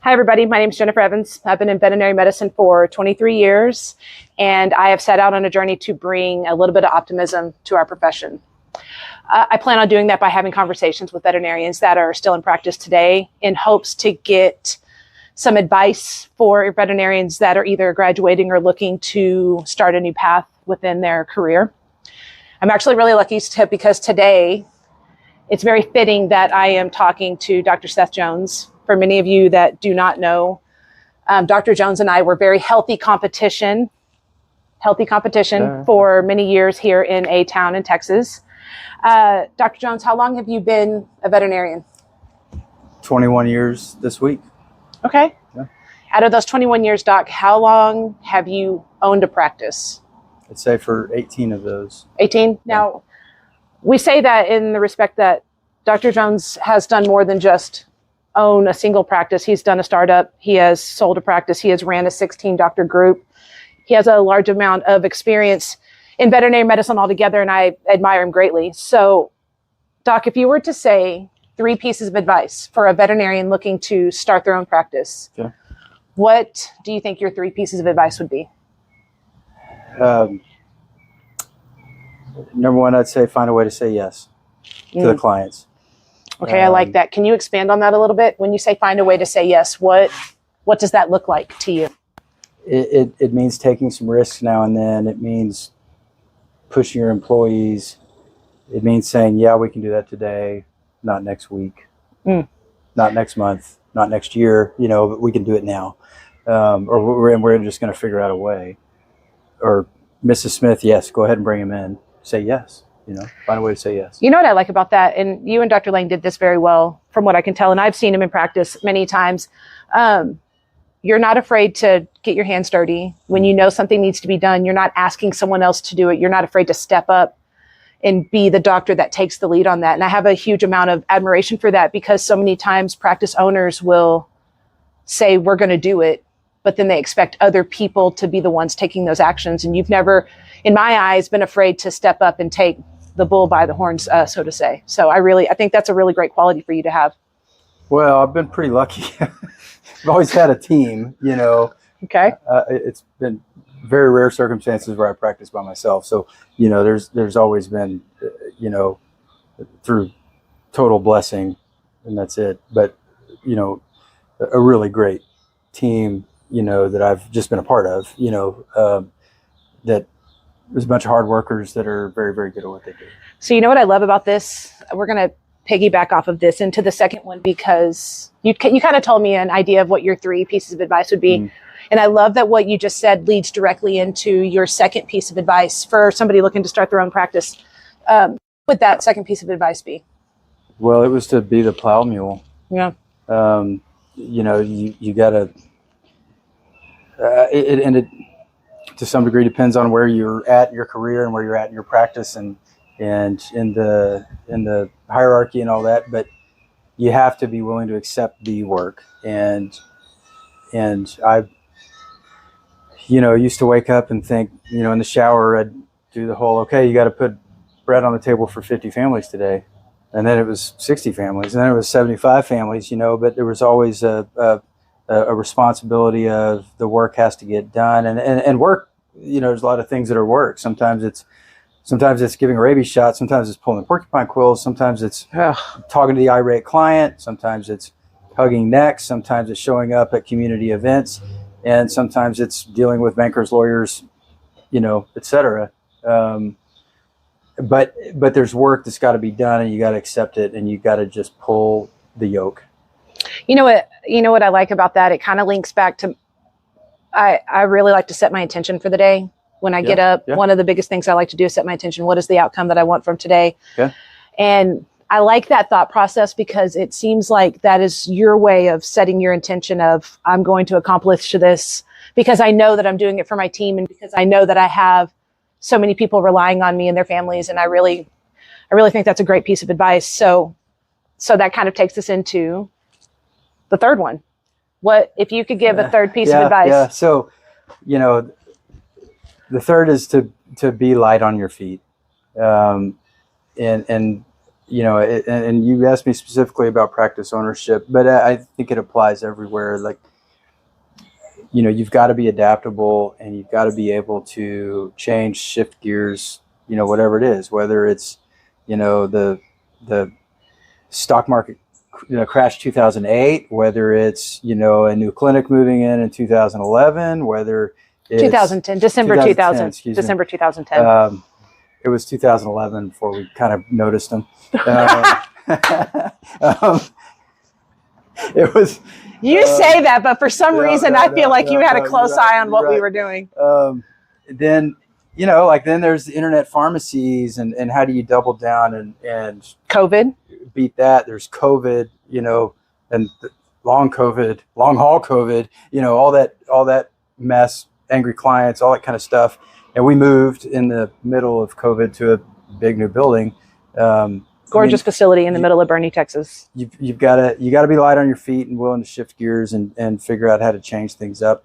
Hi, everybody. My name is Jennifer Evans. I've been in veterinary medicine for 23 years, and I have set out on a journey to bring a little bit of optimism to our profession. I plan on doing that by having conversations with veterinarians that are still in practice today in hopes to get some advice for veterinarians that are either graduating or looking to start a new path within their career. I'm actually really lucky because today it's very fitting that I am talking to Dr. Seth Jones. For many of you that do not know, Dr. Jones and I were very healthy competition for many years here in a town in Texas. Dr. Jones, how long have you been a veterinarian? 21 years this week. Okay. Yeah. Out of those 21 years, Doc, how long have you owned a practice? I'd say for 18 of those. 18? Yeah. Now, we say that in the respect that Dr. Jones has done more than just own a single practice. He's done a startup. He has sold a practice. He has ran a 16-doctor group. He has a large amount of experience in veterinary medicine altogether, and I admire him greatly. So, Doc, if you were to say 3 pieces of advice for a veterinarian looking to start their own practice, what do you think your 3 pieces of advice would be? Number one, I'd say find a way to say yes to the clients. Okay, I like that. Can you expand on that a little bit? When you say find a way to say yes, what does that look like to you? It means taking some risks now and then. It means pushing your employees. It means saying, yeah, we can do that today, not next week, not next month, not next year, but we can do it now. Or we're just going to figure out a way. Or Mrs. Smith, yes, go ahead and bring him in. Say yes. Find a way to say yes. You know what I like about that? And you and Dr. Lang did this very well from what I can tell. And I've seen him in practice many times. You're not afraid to get your hands dirty. When you know something needs to be done, you're not asking someone else to do it. You're not afraid to step up and be the doctor that takes the lead on that. And I have a huge amount of admiration for that because so many times practice owners will say, we're going to do it, but then they expect other people to be the ones taking those actions. And you've never, in my eyes, been afraid to step up and take the bull by the horns, so to say. So I think that's a really great quality for you to have. Well, I've been pretty lucky. I've always had a team, Okay. It's been very rare circumstances where I practice by myself. So, there's always been, through total blessing, and that's it. But, a really great team, that I've just been a part of, that there's a bunch of hard workers that are very, very good at what they do. So you know what I love about this? We're going to piggyback off of this into the second one because you kind of told me an idea of what your 3 pieces of advice would be. And I love that what you just said leads directly into your second piece of advice for somebody looking to start their own practice. What would that second piece of advice be? Well, it was to be the plow mule. Yeah. You got to, it to some degree depends on where you're at in your career and where you're at in your practice and in the hierarchy and all that, but you have to be willing to accept the work. And I, used to wake up and think, in the shower, I'd do the whole, okay, you got to put bread on the table for 50 families today. And then it was 60 families, and then it was 75 families, but there was always a responsibility of the work has to get done, and work. There's a lot of things that are work. Sometimes it's giving a rabies shot. Sometimes it's pulling porcupine quills. Sometimes it's talking to the irate client. Sometimes it's hugging necks. Sometimes it's showing up at community events, and sometimes it's dealing with bankers, lawyers, etc. But there's work that's got to be done, and you got to accept it, and you got to just pull the yoke. You know what I like about that? It kind of links back to, I really like to set my intention for the day. When I get up, one of the biggest things I like to do is set my intention. What is the outcome that I want from today? Okay. And I like that thought process because it seems like that is your way of setting your intention of, I'm going to accomplish this because I know that I'm doing it for my team and because I know that I have so many people relying on me and their families. And I really think that's a great piece of advice. So that kind of takes us into the third one. What if you could give a third piece of advice? Yeah. So, the third is to be light on your feet. And and you asked me specifically about practice ownership, but I think it applies everywhere. Like, you've got to be adaptable, and you've got to be able to change, shift gears, whatever it is, whether it's, the stock market crash 2008, whether it's, a new clinic moving in 2011, whether it's 2010, December 2010. It was 2011 before we kind of noticed them. It was. You say that, but for some reason, I feel like you had a close eye on what we were doing. Then, then there's the internet pharmacies, and how do you double down and COVID, beat that? There's COVID, and long haul COVID, all that mess, angry clients, all that kind of stuff. And we moved in the middle of COVID to a big new building. Gorgeous facility in the middle of Bernie, Texas. You've got to be light on your feet and willing to shift gears and figure out how to change things up.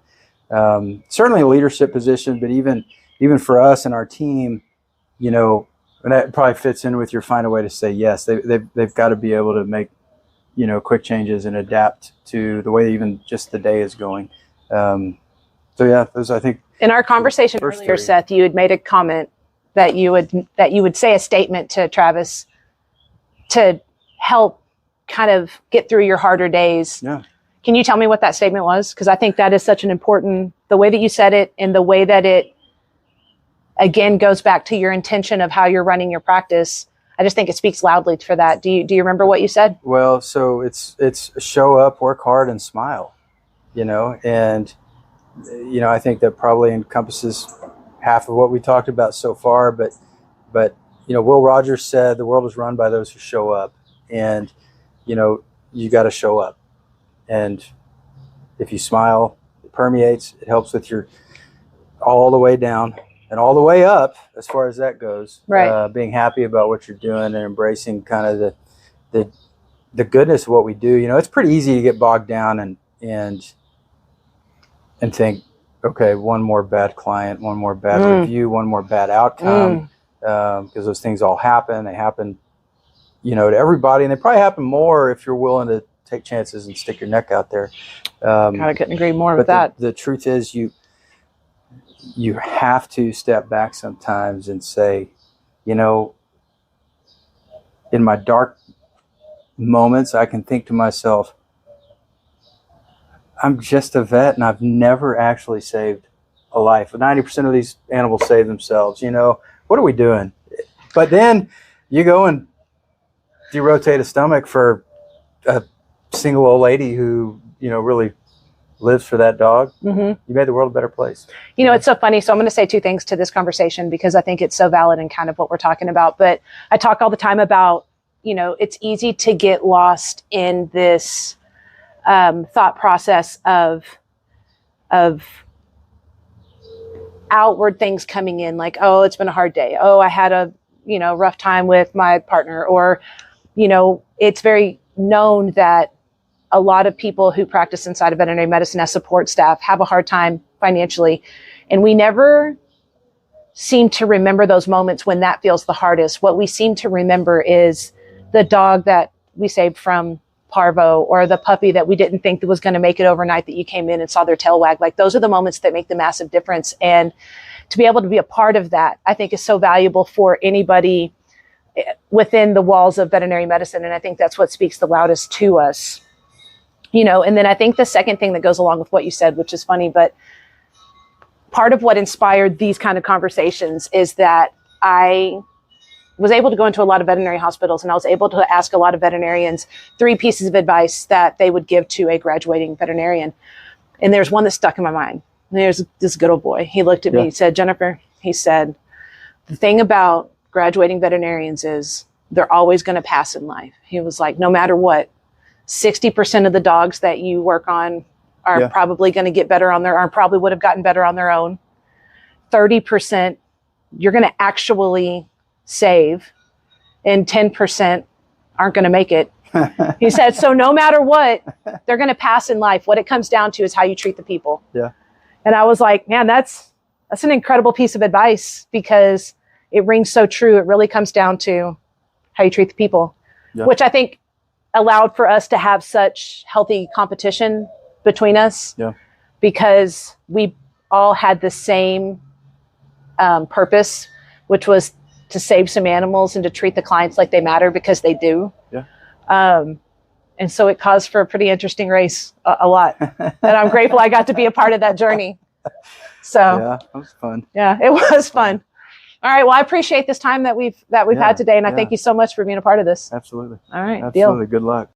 Certainly a leadership position, but even for us and our team, and that probably fits in with your find a way to say yes. They've got to be able to make quick changes and adapt to the way even just the day is going. So yeah, those, I think. In our conversation earlier, Seth, you had made a comment that you would say a statement to Travis to help kind of get through your harder days. Yeah. Can you tell me what that statement was? Because I think that is such an important, the way that you said it and the way that it, again, goes back to your intention of how you're running your practice. I just think it speaks loudly for that. Do you remember what you said? Well, so it's show up, work hard, and smile, and I think that probably encompasses half of what we talked about so far, but Will Rogers said the world is run by those who show up, and you got to show up, and if you smile, it permeates. It helps with your all the way down and all the way up as far as that goes. Right. Being happy about what you're doing and embracing kind of the goodness of what we do. It's pretty easy to get bogged down and think, okay, one more bad client, one more bad review, one more bad outcome, because those things all happen. They happen, to everybody, and they probably happen more if you're willing to take chances and stick your neck out there. I couldn't agree more with that. The truth is, you have to step back sometimes and say, in my dark moments, I can think to myself, I'm just a vet, and I've never actually saved a life. 90% of these animals save themselves. What are we doing? But then you go and derotate a stomach for a single old lady who, really lives for that dog. You made the world a better place. It's so funny. So I'm going to say two things to this conversation because I think it's so valid and kind of what we're talking about. But I talk all the time about, it's easy to get lost in this thought process of outward things coming in, like, oh, it's been a hard day. Oh, I had a, rough time with my partner. Or, it's very known that a lot of people who practice inside of veterinary medicine as support staff have a hard time financially. And we never seem to remember those moments when that feels the hardest. What we seem to remember is the dog that we saved from parvo, or the puppy that we didn't think that was going to make it overnight that you came in and saw their tail wag. Like, those are the moments that make the massive difference. And to be able to be a part of that, I think, is so valuable for anybody within the walls of veterinary medicine. And I think that's what speaks the loudest to us, and then I think the second thing that goes along with what you said, which is funny, but part of what inspired these kind of conversations is that I was able to go into a lot of veterinary hospitals, and I was able to ask a lot of veterinarians 3 pieces of advice that they would give to a graduating veterinarian. And there's one that stuck in my mind. And there's this good old boy. He looked at me, he said, Jennifer, he said, the thing about graduating veterinarians is they're always going to pass in life. He was like, no matter what, 60% of the dogs that you work on are probably going to get better on their own, probably would have gotten better on their own. 30% you're going to actually save, and 10% aren't going to make it. He said, so no matter what, they're going to pass in life. What it comes down to is how you treat the people. Yeah. And I was like, man, that's an incredible piece of advice, because it rings so true. It really comes down to how you treat the people, which I think allowed for us to have such healthy competition between us because we all had the same purpose, which was to save some animals and to treat the clients like they matter, because they do. And so it caused for a pretty interesting race, a lot. And I'm grateful I got to be a part of that journey. So yeah, that was fun. Yeah, it was fun. All right. Well, I appreciate this time that we've had today, and I thank you so much for being a part of this. Absolutely. All right. Absolutely. Deal. Good luck.